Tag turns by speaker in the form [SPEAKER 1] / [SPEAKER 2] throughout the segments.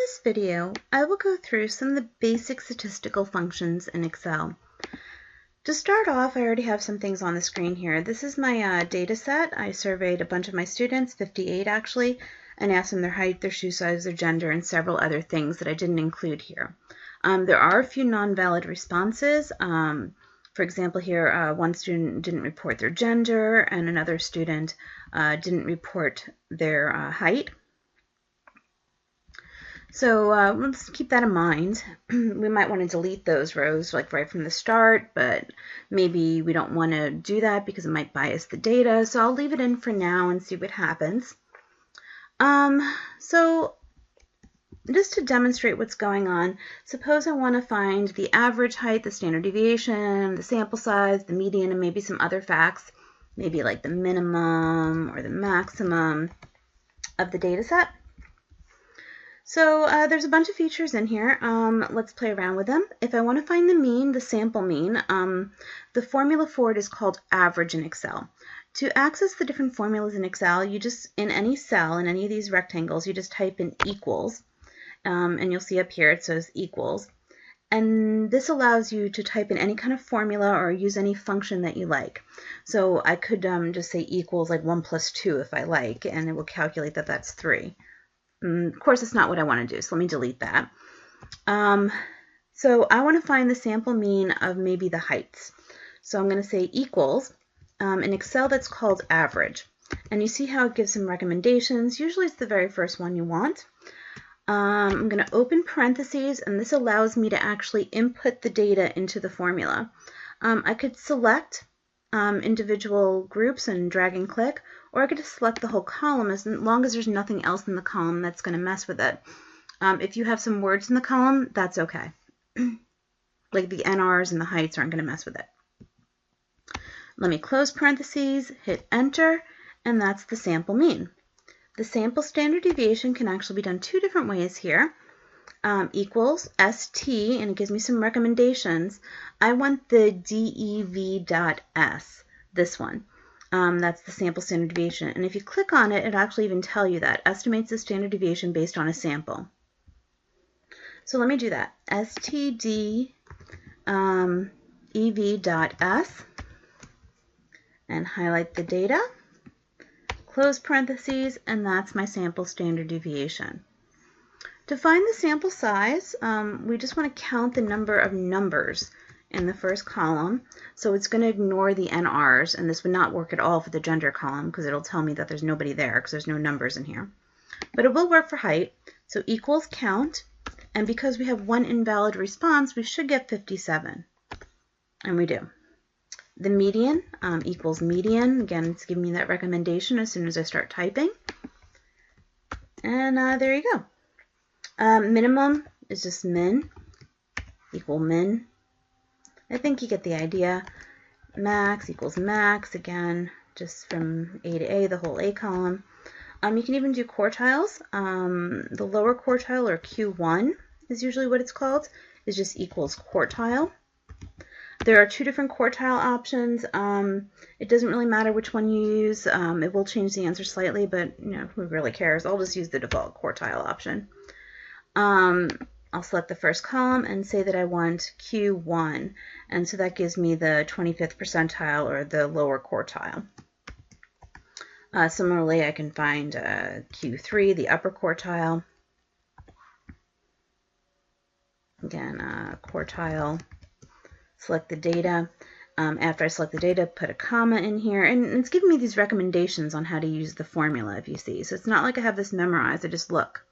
[SPEAKER 1] this video, I will go through some of the basic statistical functions in Excel. To start off, I already have some things on the screen here. This is my data set. I surveyed a bunch of my students, 58 actually, and asked them their height, their shoe size, their gender, and several other things that I didn't include here. There are a few non-valid responses. For example, here, one student didn't report their gender, and another student didn't report their height. So let's keep that in mind. We might want to delete those rows like right from the start, but maybe we don't want to do that because it might bias the data. So I'll leave it in for now and see what happens. So just to demonstrate what's going on, suppose I want to find the average height, the standard deviation, the sample size, the median, and maybe some other facts, maybe like the minimum or the maximum of the data set. So there's a bunch of features in here. Let's play around with them. If I want to find the mean, the sample mean, the formula for it is called average in Excel. To access the different formulas in Excel, you just, in any cell, in any of these rectangles, you just type in equals. And you'll see up here it says equals. And this allows you to type in any kind of formula or use any function that you like. So I could just say equals like 1 plus 2 if I like, and it will calculate that that's 3. Of course, it's not what I want to do, so let me delete that. So I want to find the sample mean of maybe the heights. So I'm going to say equals. In Excel, that's called average. And you see how it gives some recommendations. Usually it's the very first one you want. I'm going to open parentheses, and this allows me to actually input the data into the formula. I could select individual groups and drag and click, or I could just select the whole column as long as there's nothing else in the column that's going to mess with it. If you have some words in the column, that's okay. Like the NRs and the heights aren't going to mess with it. Let me close parentheses, hit enter, and that's the sample mean. The sample standard deviation can actually be done two different ways here. Equals ST, and it gives me some recommendations. I want the DEV.S, this one. That's the sample standard deviation. And if you click on it, it actually even tell you that. Estimates the standard deviation based on a sample. So let me do that. STD EV.S, and highlight the data. Close parentheses, and that's my sample standard deviation. To find the sample size, we just want to count the number of numbers in the first column. So it's going to ignore the NRs, and this would not work at all for the gender column because it'll tell me that there's nobody there because there's no numbers in here. But it will work for height. So equals count, and because we have one invalid response, we should get 57. And we do. The median equals median. Again, it's giving me that recommendation as soon as I start typing. And there you go. Minimum is just min, equal min. I think you get the idea. Max equals max, again, just from A to A, the whole A column. You can even do quartiles. The lower quartile, or Q1 is usually what it's called, is just equals quartile. There are two different quartile options. It doesn't really matter which one you use. It will change the answer slightly, but who really cares? I'll just use the default quartile option. I'll select the first column and say that I want Q1, and so that gives me the 25th percentile or the lower quartile. Similarly, I can find Q3, the upper quartile. Again, quartile. Select the data. After I select the data, put a comma in here, and it's giving me these recommendations on how to use the formula, if you see. So it's not like I have this memorized, I just look.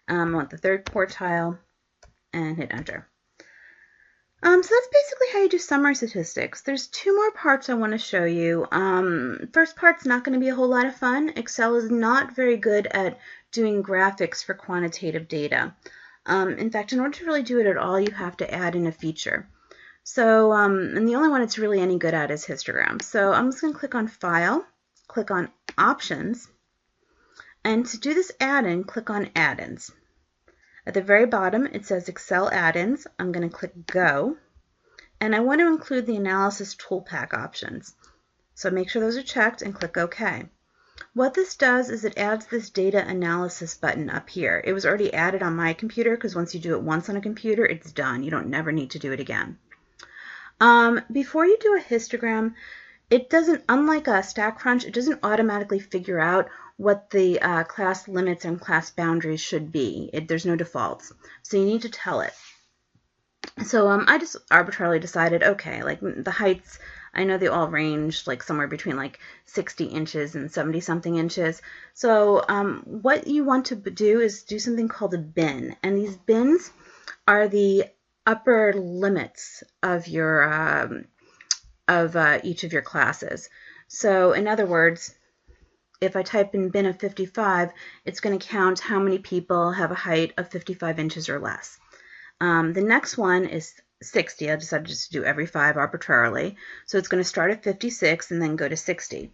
[SPEAKER 1] I want the third quartile, and hit enter. So that's basically how you do summary statistics. There's two more parts I want to show you. First part's not going to be a whole lot of fun. Excel is not very good at doing graphics for quantitative data. In fact, in order to really do it at all, you have to add in a feature. So, and the only one it's really any good at is histogram. So I'm just going to click on File, click on Options, and to do this add-in, click on Add-ins. At the very bottom, it says Excel Add-ins. I'm going to click Go, and I want to include the Analysis Toolpak options. So make sure those are checked and click OK. What this does is it adds this data analysis button up here. It was already added on my computer because once you do it once on a computer, it's done. You don't never need to do it again. Before you do a histogram, it doesn't, unlike a Stack Crunch, it doesn't automatically figure out what the class limits and class boundaries should be. There's no defaults, so you need to tell it. So I just arbitrarily decided, okay, like the heights, I know they all range like somewhere between like 60 inches and 70 something inches. So what you want to do is do something called a bin, and these bins are the upper limits of your each of your classes. So in other words, if I type in bin of 55, it's going to count how many people have a height of 55 inches or less. The next one is 60. I decided just to do every 5 arbitrarily. So it's going to start at 56 and then go to 60.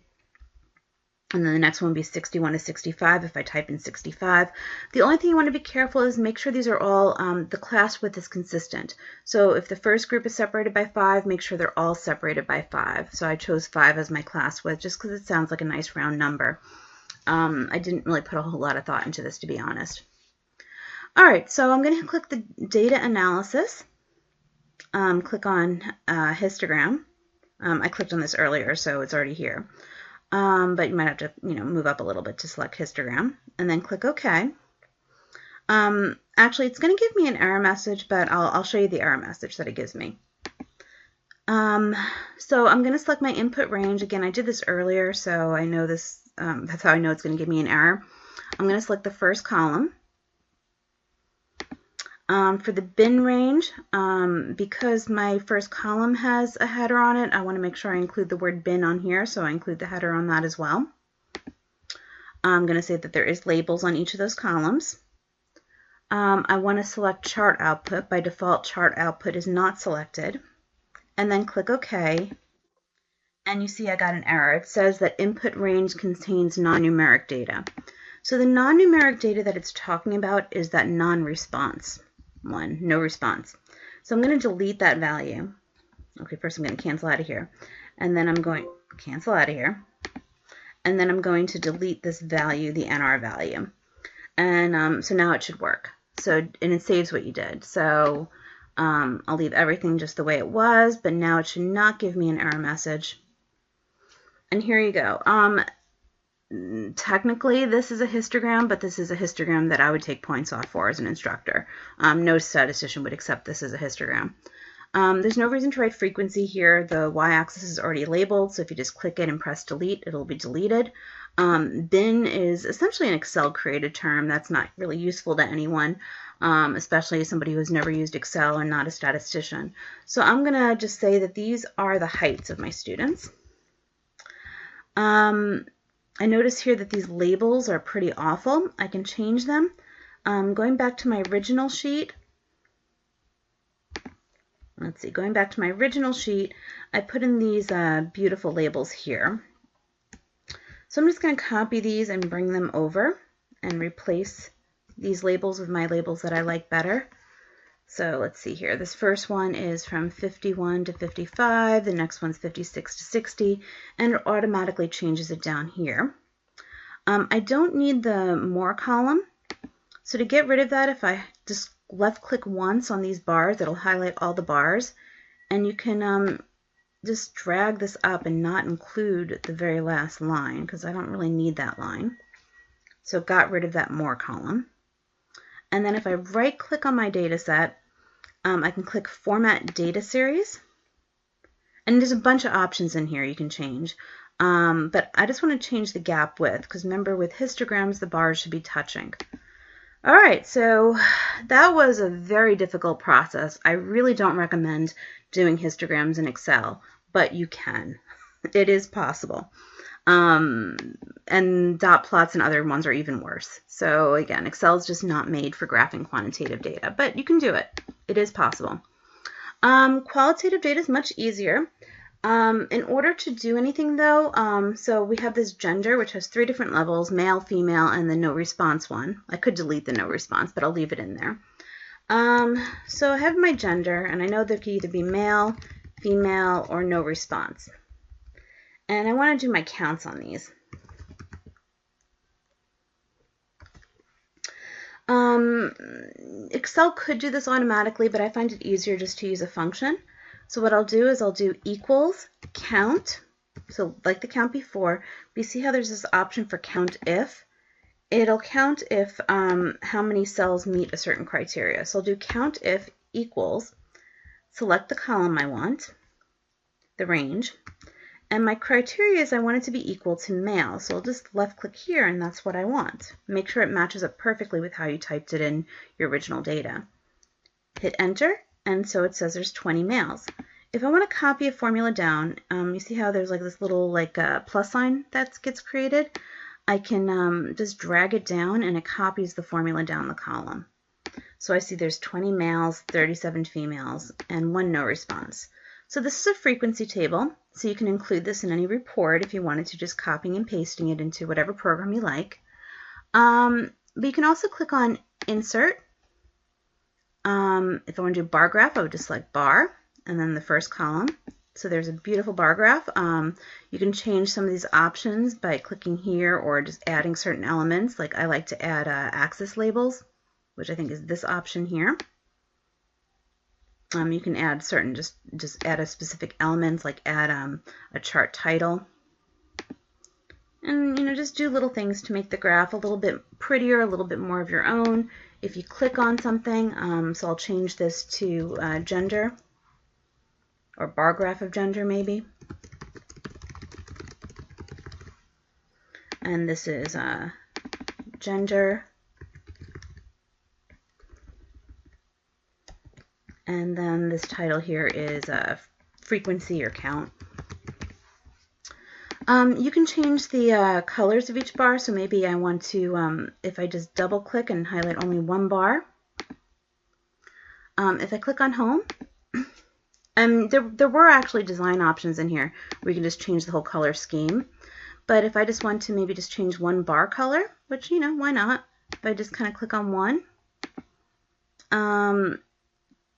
[SPEAKER 1] And then the next one would be 61 to 65 if I type in 65. The only thing you want to be careful is make sure these are all, the class width is consistent. So if the first group is separated by 5, make sure they're all separated by 5. So I chose 5 as my class width just because it sounds like a nice round number. I didn't really put a whole lot of thought into this, to be honest. All right, so I'm going to click the data analysis. Click on histogram. I clicked on this earlier, so it's already here. But you might have to, move up a little bit to select histogram, and then click OK. Actually, it's going to give me an error message, but I'll show you the error message that it gives me. So I'm going to select my input range. Again, I did this earlier, so I know this. That's how I know it's going to give me an error. I'm going to select the first column. For the bin range, because my first column has a header on it, I want to make sure I include the word bin on here, so I include the header on that as well. I'm going to say that there is labels on each of those columns. I want to select chart output. By default, chart output is not selected. And then click OK. And you see I got an error. It says that input range contains non-numeric data. So the non-numeric data that it's talking about is that non-response one, no response. So I'm going to delete that value. Okay, first I'm going to cancel out of here. And then I'm going to cancel out of here. And then I'm going to delete this value, the NR value. And so now it should work. So, and it saves what you did. So I'll leave everything just the way it was, but now it should not give me an error message. And here you go. Technically, this is a histogram, but this is a histogram that I would take points off for as an instructor. No statistician would accept this as a histogram. There's no reason to write frequency here. The y-axis is already labeled, so if you just click it and press delete, it'll be deleted. Bin is essentially an Excel-created term that's not really useful to anyone, especially somebody who's never used Excel and not a statistician. So I'm going to just say that these are the heights of my students. I notice here that these labels are pretty awful. I can change them. Going back to my original sheet, let's see, going back to my original sheet, I put in these beautiful labels here. So I'm just going to copy these and bring them over and replace these labels with my labels that I like better. So let's see here. This first one is from 51 to 55. The next one's 56 to 60. And it automatically changes it down here. I don't need the more column. So to get rid of that, if I just left click once on these bars, it'll highlight all the bars. And you can just drag this up and not include the very last line because I don't really need that line. So got rid of that more column. And then if I right click on my data set, I can click Format Data Series. And there's a bunch of options in here you can change. But I just want to change the gap width because remember with histograms the bars should be touching. All right, so that was a very difficult process. I really don't recommend doing histograms in Excel, but you can. It is possible. And dot plots and other ones are even worse. So again, Excel is just not made for graphing quantitative data, but you can do it. It is possible. Qualitative data is much easier. In order to do anything though, so we have this gender, which has 3 different levels, male, female, and the no response one. I could delete the no response, but I'll leave it in there. So I have my gender, and I know there can either be male, female, or no response. And I want to do my counts on these. Excel could do this automatically, but I find it easier just to use a function. So what I'll do is I'll do equals count. So like the count before, but you see how there's this option for count if? It'll count if how many cells meet a certain criteria. So I'll do count if equals, select the column I want, the range, and my criteria is I want it to be equal to male. So I'll just left click here and that's what I want. Make sure it matches up perfectly with how you typed it in your original data. Hit enter, and so it says there's 20 males. If I want to copy a formula down, you see how there's like this little plus sign that gets created? I can just drag it down and it copies the formula down the column. So I see there's 20 males, 37 females, and 1 no response. So this is a frequency table, so you can include this in any report if you wanted to, just copying and pasting it into whatever program you like. But you can also click on Insert. If I want to do bar graph, I would just select bar, and then the first column. So there's a beautiful bar graph. You can change some of these options by clicking here or just adding certain elements. Like I like to add axis labels, which I think is this option here. You can add certain, just add a specific elements, like add a chart title. And just do little things to make the graph a little bit prettier, a little bit more of your own. If you click on something, so I'll change this to gender, or bar graph of gender maybe. And this is gender. And then this title here is frequency or count. You can change the colors of each bar. So maybe I want to, if I just double click and highlight only one bar. If I click on home, there were actually design options in here where you can just change the whole color scheme. But if I just want to maybe just change one bar color, which, why not? If I just kind of click on one,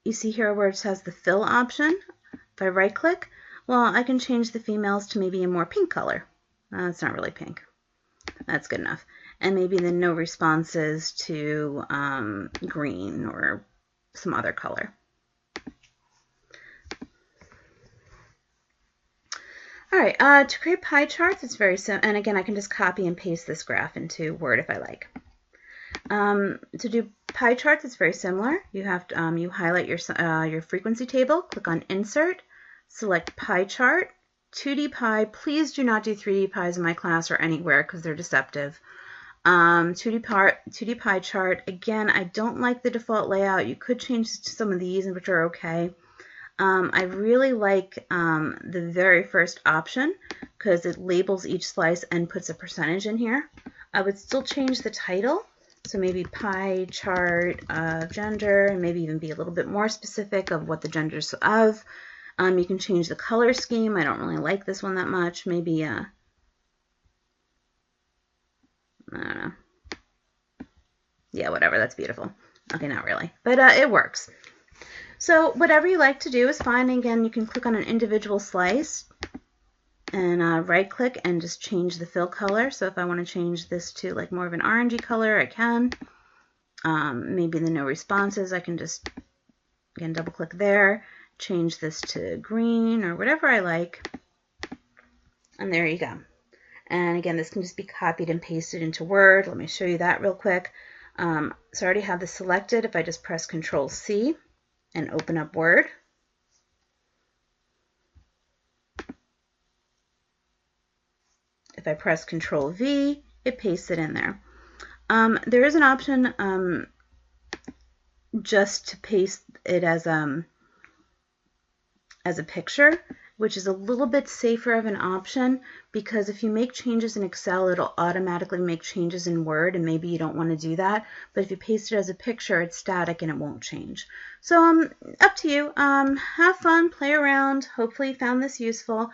[SPEAKER 1] you see here where it says the fill option. If I right click, well, I can change the females to maybe a more pink color. It's not really pink. That's good enough. And maybe the no responses to green or some other color. All right, to create pie charts, it's very simple. And again, I can just copy and paste this graph into Word if I like. To do pie charts, it's very similar. You have to, you highlight your frequency table, click on Insert, select Pie Chart, 2D pie. Please do not do 3D pies in my class or anywhere because they're deceptive. 2D pie chart. Again, I don't like the default layout. You could change some of these, which are okay. I really like the very first option because it labels each slice and puts a percentage in here. I would still change the title. So maybe pie chart of gender, and maybe even be a little bit more specific of what the genders of. You can change the color scheme. I don't really like this one that much. Maybe, I don't know. Yeah, whatever. That's beautiful. Okay, not really. But it works. So whatever you like to do is fine. Again, you can click on an individual slice and right click and just change the fill color. So if I want to change this to like more of an orangey color, I can. Maybe the no responses, I can just, again, double click there, change this to green or whatever I like. And there you go. And again, this can just be copied and pasted into Word. Let me show you that real quick. So I already have this selected. If I just press Control C and open up Word, if I press Control V, it pastes it in there. There is an option just to paste it as a picture, which is a little bit safer of an option because if you make changes in Excel, it'll automatically make changes in Word, and maybe you don't want to do that. But if you paste it as a picture, it's static and it won't change. So up to you. Have fun, play around. Hopefully you found this useful.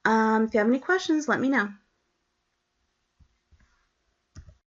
[SPEAKER 1] If you have any questions, let me know.